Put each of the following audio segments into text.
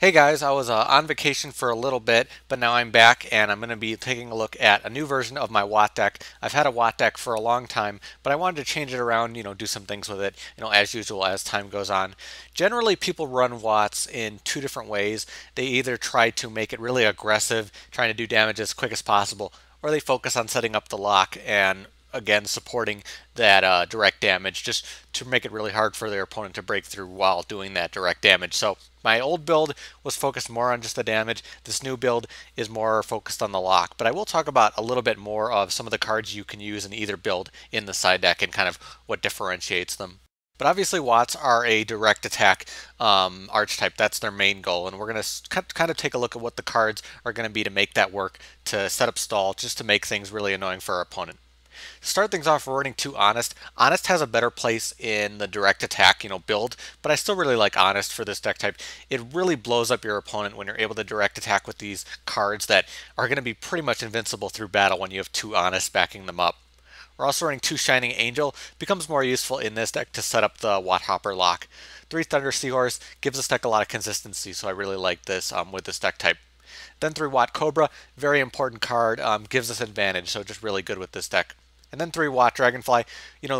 Hey guys, I was on vacation for a little bit, but now I'm back and I'm going to be taking a look at a new version of my Watt deck. I've had a Watt deck for a long time, but I wanted to change it around, do some things with it, as usual as time goes on. Generally, people run Watts in two different ways. They either try to make it really aggressive, trying to do damage as quick as possible, or they focus on setting up the lock and again supporting that direct damage just to make it really hard for their opponent to break through while doing that direct damage. So my old build was focused more on just the damage. This new build is more focused on the lock, but I will talk about a little bit more of some of the cards you can use in either build in the side deck and kind of what differentiates them. But obviously Watts are a direct attack archetype. That's their main goal, and we're going to kind of take a look at what the cards are going to be to make that work, to set up stall, just to make things really annoying for our opponent. To start things off, we're running 2 Honest. Honest has a better place in the direct attack, build, but I still really like Honest for this deck type. It really blows up your opponent when you're able to direct attack with these cards that are going to be pretty much invincible through battle when you have 2 Honest backing them up. We're also running 2 Shining Angel. Becomes more useful in this deck to set up the Watt Hopper lock. 3 Thunder Seahorse gives this deck a lot of consistency, so I really like this with this deck type. Then 3 Watt Cobra, very important card, gives us advantage, so just really good with this deck. And then 3 Watt Dragonfly,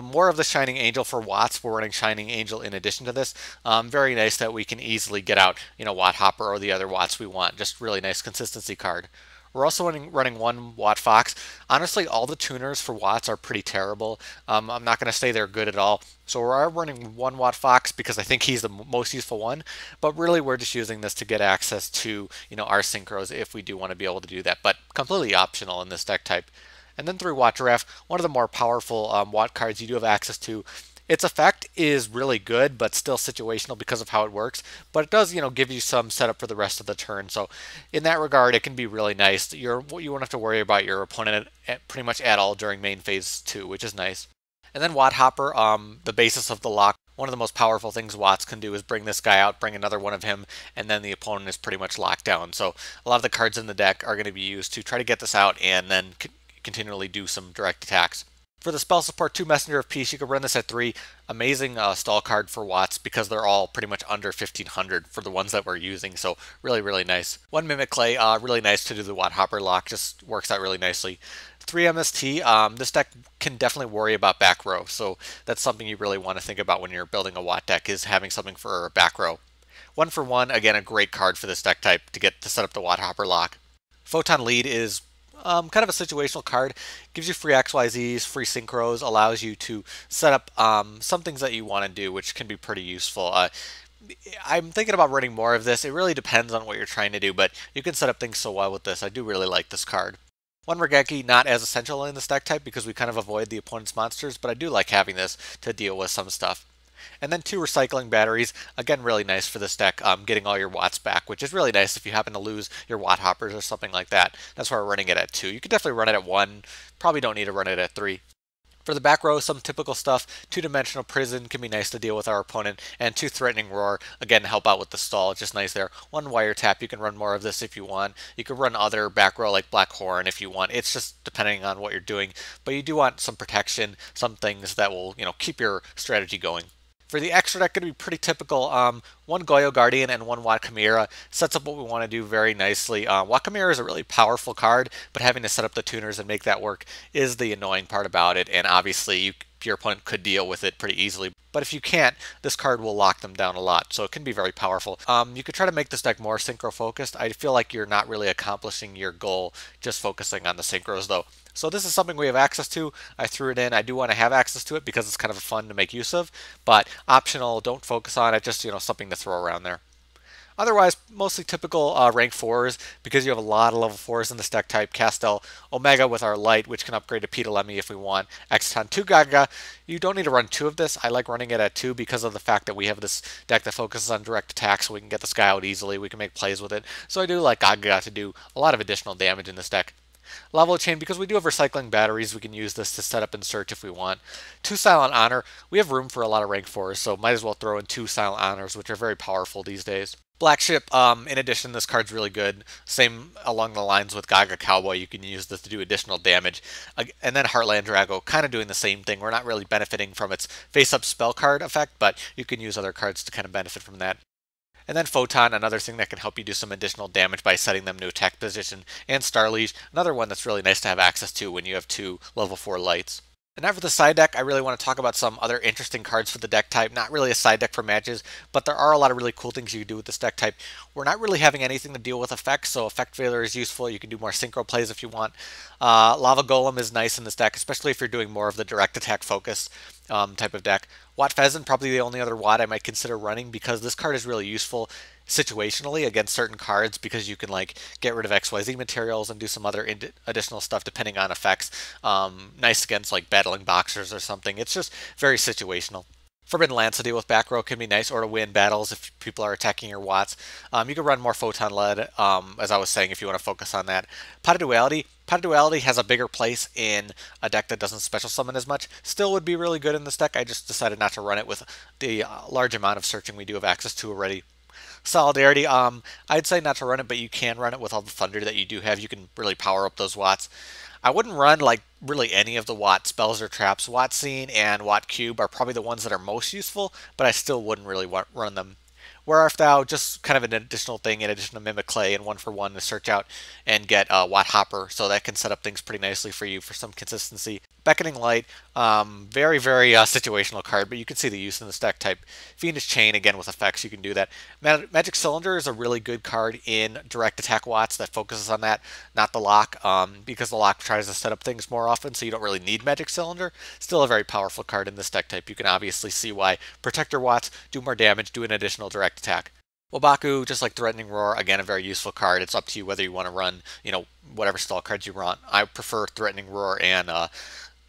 more of the Shining Angel for Watts. We're running Shining Angel in addition to this. Very nice that we can easily get out, Watt Hopper or the other Watts we want. Just really nice consistency card. We're also running 1 Watt Fox. Honestly, all the tuners for Watts are pretty terrible. I'm not going to say they're good at all. So we're running 1 Watt Fox because I think he's the most useful one. But really, we're just using this to get access to, our synchros if we do want to be able to do that. But completely optional in this deck type. And then 3 Watt Giraffe, one of the more powerful Watt cards you do have access to. Its effect is really good, but still situational because of how it works. But it does, give you some setup for the rest of the turn. So in that regard, it can be really nice. You won't have to worry about your opponent pretty much at all during main phase 2, which is nice. And then Watt Hopper, the basis of the lock. One of the most powerful things Watts can do is bring this guy out, bring another one of him, and then the opponent is pretty much locked down. So a lot of the cards in the deck are going to be used to try to get this out and then continually do some direct attacks. For the spell support, 2 Messenger of Peace, you can run this at 3. Amazing stall card for Watts because they're all pretty much under 1500 for the ones that we're using, so really, really nice. 1 Mimiclay, really nice to do the Watt Hopper lock, just works out really nicely. 3 MST, this deck can definitely worry about back row, so that's something you really want to think about when you're building a Watt deck, is having something for back row. 1 for 1, again, a great card for this deck type to get to set up the Watt Hopper lock. Photon Lead is kind of a situational card. Gives you free XYZs, free synchros, allows you to set up some things that you want to do, which can be pretty useful. I'm thinking about running more of this. It really depends on what you're trying to do, but you can set up things so well with this. I do really like this card. 1 Raigeki, not as essential in this deck type because we kind of avoid the opponent's monsters, but I do like having this to deal with some stuff. And then 2 Recycling Batteries, again really nice for this deck, getting all your Watts back, which is really nice if you happen to lose your Watt Hoppers or something like that. That's why we're running it at 2. You could definitely run it at 1, probably don't need to run it at 3. For the back row, some typical stuff. 2-Dimensional Prison can be nice to deal with our opponent, and 2 Threatening Roar, again, help out with the stall, just nice there. 1 Wiretap, you can run more of this if you want. You could run other back row like Black Horn if you want. It's just depending on what you're doing, but you do want some protection, some things that will, keep your strategy going. For the extra deck, going to be pretty typical. 1 Goyo Guardian and 1 Watt Chimera sets up what we want to do very nicely. Watt Chimera is a really powerful card, but having to set up the tuners and make that work is the annoying part about it. And obviously, your opponent could deal with it pretty easily. But if you can't, this card will lock them down a lot, so it can be very powerful. You could try to make this deck more synchro-focused. I feel like you're not really accomplishing your goal just focusing on the synchros, though. So this is something we have access to. I threw it in. I do want to have access to it because it's kind of fun to make use of, but optional, don't focus on it, just something to throw around there. Otherwise, mostly typical rank 4s because you have a lot of level 4s in this deck type. Castel Omega with our Light, which can upgrade to Ptolemy if we want. Exciton 2 Gagaga. You don't need to run 2 of this. I like running it at 2 because of the fact that we have this deck that focuses on direct attack, so we can get this guy out easily. We can make plays with it. So I do like Gagaga to do a lot of additional damage in this deck. Lavalval Chain, because we do have recycling batteries, we can use this to set up and search if we want. 2 Silent Honor, we have room for a lot of rank 4s, so might as well throw in 2 Silent Honors, which are very powerful these days. Blackship, in addition, this card's really good. Same along the lines with Gagaga Cowboy, you can use this to do additional damage. And then Heartlandraco, kind of doing the same thing. We're not really benefiting from its face-up spell card effect, but you can use other cards to kind of benefit from that. And then Photon, another thing that can help you do some additional damage by setting them to attack position. And Starliege, another one that's really nice to have access to when you have 2 level 4 lights. And now for the side deck, I really want to talk about some other interesting cards for the deck type. Not really a side deck for matches, but there are a lot of really cool things you can do with this deck type. We're not really having anything to deal with effects, so Effect Veiler is useful. You can do more synchro plays if you want. Lava Golem is nice in this deck, especially if you're doing more of the direct attack focused type of deck. Watt Pheasant, probably the only other Watt I might consider running, because this card is really useful situationally against certain cards, because you can like get rid of XYZ materials and do some other additional stuff depending on effects. Nice against like battling boxers or something. It's just very situational. Forbidden Lance to deal with back row can be nice, or to win battles if people are attacking your Watts. You can run more Photon Lead, as I was saying, if you want to focus on that. Pot of Duality. Pot of Duality has a bigger place in a deck that doesn't special summon as much. Still would be really good in this deck. I just decided not to run it with the large amount of searching we do have access to already. Solidarity, I'd say not to run it, but you can run it with all the thunder that you do have. You can really power up those Watts. I wouldn't run like really any of the Watt spells or traps. Watt Scene and Watt Cube are probably the ones that are most useful, but I still wouldn't really run them. Where Arf Thou, just kind of an additional thing in addition to Mimiclay and 1-for-1 to search out and get Watt Hopper, so that can set up things pretty nicely for you for some consistency. Beckoning Light, very situational card, but you can see the use in this deck type. Fiendish Chain, again with effects, you can do that. Magic Cylinder is a really good card in direct attack Watts that focuses on that, not the lock, because the lock tries to set up things more often, so you don't really need Magic Cylinder. Still a very powerful card in this deck type. You can obviously see why Protector Watts do more damage, do an additional direct attack. Wabaku, just like Threatening Roar, again a very useful card. It's up to you whether you want to run, whatever stall cards you want. I prefer Threatening Roar and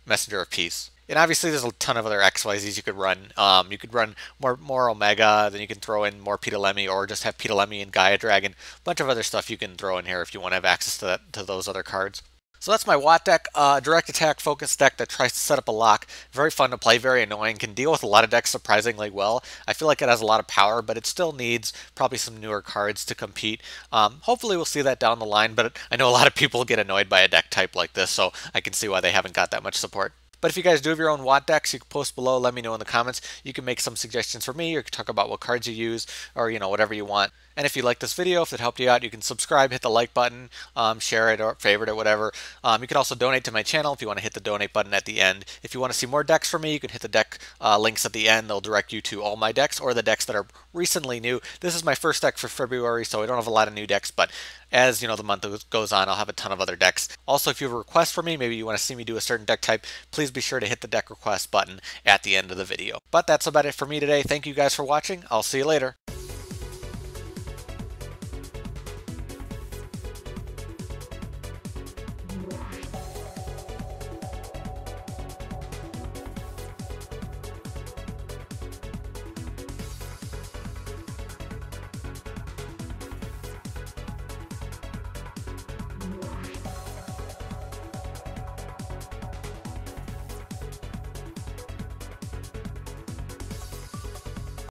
Messenger of Peace. And obviously there's a ton of other XYZs you could run. You could run more Omega, then you can throw in more Ptolemy, or just have Ptolemy and Gaia Dragon. A bunch of other stuff you can throw in here if you want to have access to those other cards. So that's my Watt deck, direct attack focused deck that tries to set up a lock. Very fun to play, very annoying, can deal with a lot of decks surprisingly well. I feel like it has a lot of power, but it still needs probably some newer cards to compete. Hopefully we'll see that down the line, but I know a lot of people get annoyed by a deck type like this, so I can see why they haven't got that much support. But if you guys do have your own Watt decks, you can post below, let me know in the comments. You can make some suggestions for me, or you can talk about what cards you use, or whatever you want. And if you like this video, if it helped you out, you can subscribe, hit the like button, share it, or favorite it, whatever. You can also donate to my channel if you want to hit the donate button at the end. If you want to see more decks from me, you can hit the deck links at the end. They'll direct you to all my decks, or the decks that are recently new. This is my first deck for February, so I don't have a lot of new decks, but as the month goes on, I'll have a ton of other decks. Also, if you have a request for me, maybe you want to see me do a certain deck type, please be sure to hit the deck request button at the end of the video. But that's about it for me today. Thank you guys for watching. I'll see you later.